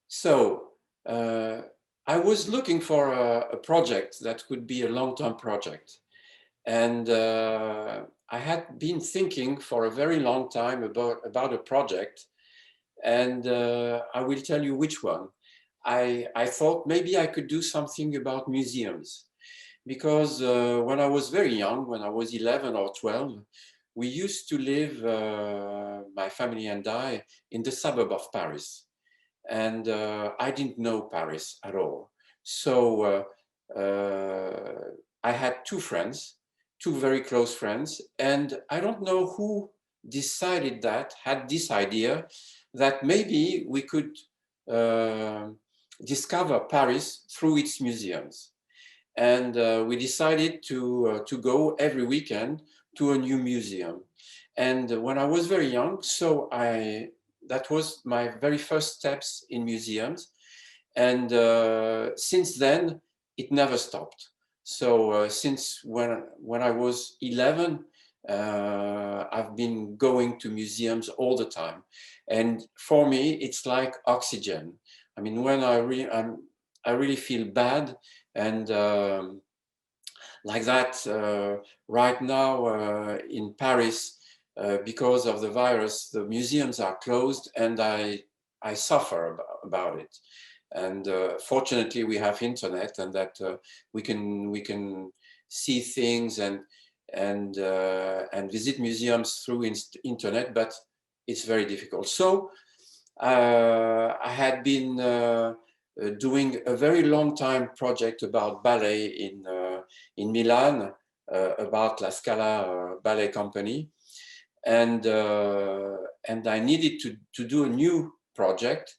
So I was looking for a project that could be a long-term project. And I had been thinking for a very long time about a project. And I will tell you which one. I thought maybe I could do something about museums. Because when I was very young, when I was 11 or 12, we used to live, my family and I, in the suburb of Paris. And I didn't know Paris at all. So I had two friends, two very close friends, and I don't know who decided that, had this idea that maybe we could uh, discover Paris through its museums. And we decided to go every weekend to a new museum. And when I was very young, that was my very first steps in museums. And since then, it never stopped. So since when I was 11, I've been going to museums all the time. And for me, it's like oxygen. I mean, when I really feel bad, and like that right now in Paris, because of the virus, the museums are closed, and I suffer about it. And fortunately, we have internet, and that we can see things and visit museums through internet, but it's very difficult. So I had been doing a very long time project about ballet in Milan, about La Scala Ballet Company, and I needed to do a new project,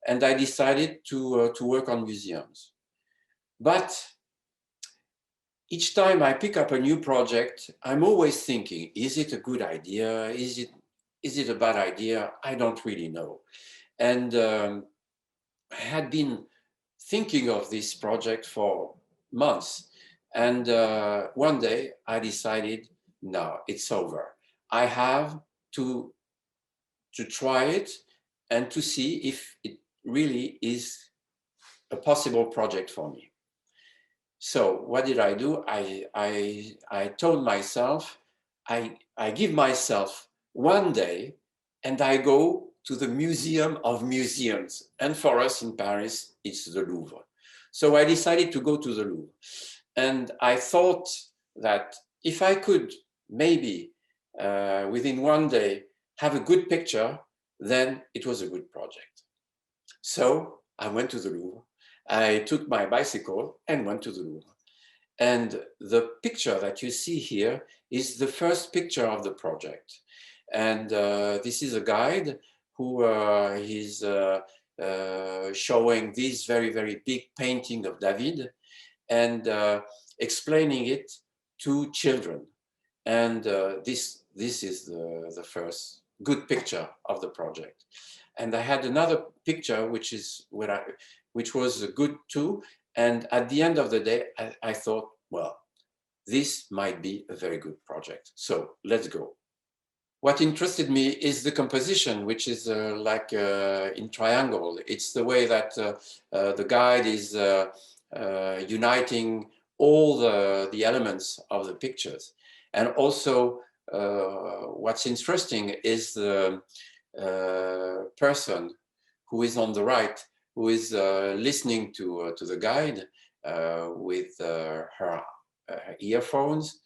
and I decided to work on museums. But each time I pick up a new project, I'm always thinking, is it a good idea? Is it a bad idea? I don't really know. And I had been thinking of this project for months. And one day I decided, no, it's over. I have to try it and to see if it really is a possible project for me. So what did I do? I told myself, I give myself one day and I go to the Museum of Museums. And for us in Paris, it's the Louvre. So I decided to go to the Louvre. And I thought that if I could maybe within one day have a good picture, then it was a good project. So I went to the Louvre. I took my bicycle and went to the Louvre. And the picture that you see here is the first picture of the project. And this is a guide who is showing this very, very big painting of David and explaining it to children. And this is the first good picture of the project. And I had another picture which was good too. And at the end of the day, I thought, well, this might be a very good project. So let's go. What interested me is the composition, which is like in triangle. It's the way that the guide is uniting all the elements of the pictures. And also what's interesting is the person who is on the right, who is listening to the guide with her earphones,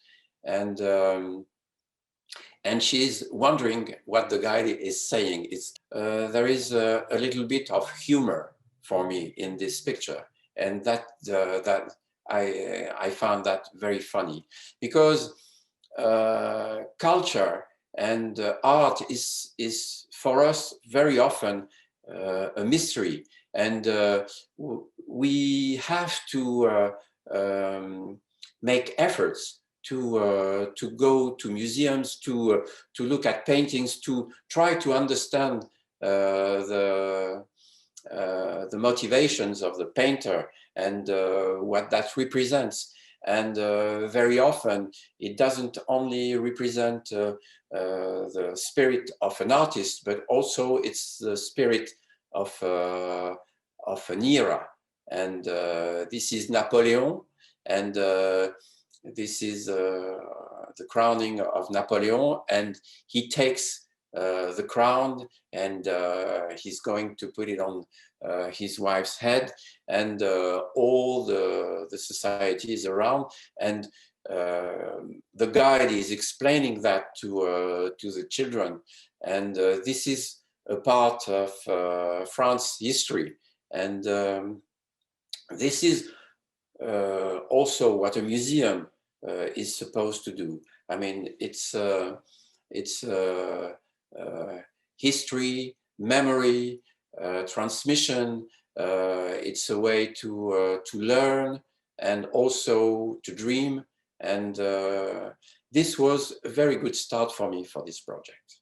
and she's wondering what the guide is saying. There is a little bit of humor for me in this picture, and that I found that very funny, because culture and art is for us very often a mystery, and we have to make efforts to go to museums, to look at paintings, to try to understand the motivations of the painter and what that represents. And very often it doesn't only represent the spirit of an artist, but also it's the spirit of an era. And this is Napoleon, and this is the crowning of Napoleon, and he takes the crown, and he's going to put it on his wife's head, and all the society is around, and the guide is explaining that to the children, and this is a part of France history, and this is also what a museum is supposed to do. I mean, it's history, memory, transmission. It's a way to learn and also to dream. And this was a very good start for me for this project.